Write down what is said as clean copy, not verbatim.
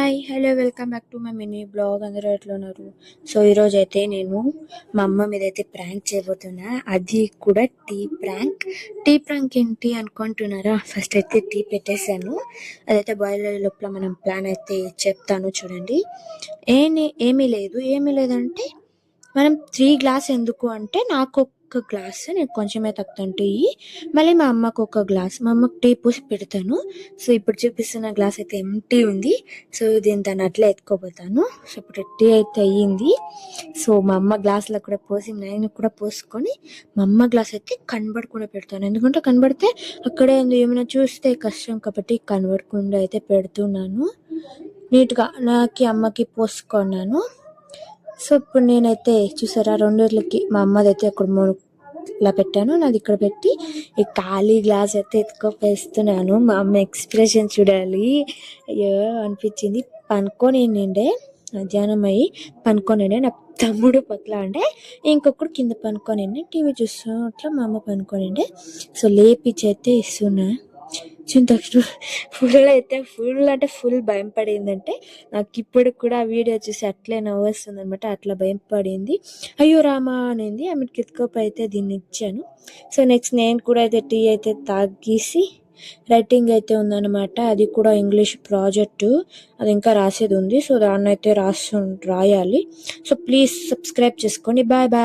Hi hello welcome back to my mini blog. అందరూ ఎట్లా ఉన్నారు? సో ఈరోజు అయితే నేను మా అమ్మ మీద అయితే ప్రాంక్ చేయబోతున్నా, అది కూడా టీ ప్రాంక్ ఏంటి అనుకుంటున్నారా? ఫస్ట్ అయితే టీ పెట్టేశాను, అదైతే బాయిల్ అయ్యే లోపల మనం ప్లాన్ అయితే చెప్తాను చూడండి. ఏమీ లేదంటే మనం 3 గ్లాస్ ఎందుకు అంటే, నాకు ఒక గ్లాస్, నేను కొంచెమే తాగుతాను టీ, మళ్ళీ మా అమ్మకు ఒక గ్లాస్, మా అమ్మకు టీ పోసి పెడతాను. సో ఇప్పుడు చూపిస్తున్న గ్లాస్ అయితే ఎంటీ ఉంది. సో దీని దాన్ని అట్లా ఎత్తుకోపోతాను. సో ఇప్పుడు టీ అయితే అయ్యింది. సో మా అమ్మ గ్లాసులో కూడా పోసి నేను కూడా పోసుకొని మా అమ్మ గ్లాస్ అయితే కనబడకుండా పెడతాను. ఎందుకంటే కనబడితే అక్కడే ఏమైనా చూస్తే కష్టం, కాబట్టి కనబడకుండా అయితే పెడుతున్నాను. నీట్గా నాకు అమ్మకి పోసుకున్నాను. సో ఇప్పుడు నేనైతే చూసారా, రెండిట్లకి మా అమ్మది అయితే అక్కడ ఇలా పెట్టాను, నాది ఇక్కడ పెట్టి ఈ ఖాళీ గ్లాస్ అయితే ఎత్తుకోపోస్తున్నాను. మా అమ్మ ఎక్స్ప్రెషన్ చూడాలి. అయ్యో అనిపించింది. పనుకొని నిండే మధ్యాహ్నం అయ్యి పనుకొని, నా తమ్ముడు పక్కల అంటే ఇంకొకడు కింద పనుకొని టీవీ చూస్తూ అట్లా మా అమ్మ పనుకొని. సో లేపిచ్చి అయితే ఇస్తున్నా. చింతక్ష ఫుల్ భయం పడిందంటే, నాకు ఇప్పుడు కూడా ఆ వీడియో చూసి అట్లే నవ్వొస్తుంది అనమాట. అట్లా భయం పడింది. అయ్యో రామా అనేది ఆమెకి ఎత్తుకోపై అయితే దీన్ని ఇచ్చాను. సో నెక్స్ట్ నేను కూడా అయితే టీ అయితే తాగేసి, రైటింగ్ అయితే ఉందన్నమాట, అది కూడా ఇంగ్లీష్ ప్రాజెక్టు, అది ఇంకా రాసేది ఉంది. సో దాన్ని అయితే రాయాలి. సో ప్లీజ్ సబ్స్క్రైబ్ చేసుకోండి. Bye bye.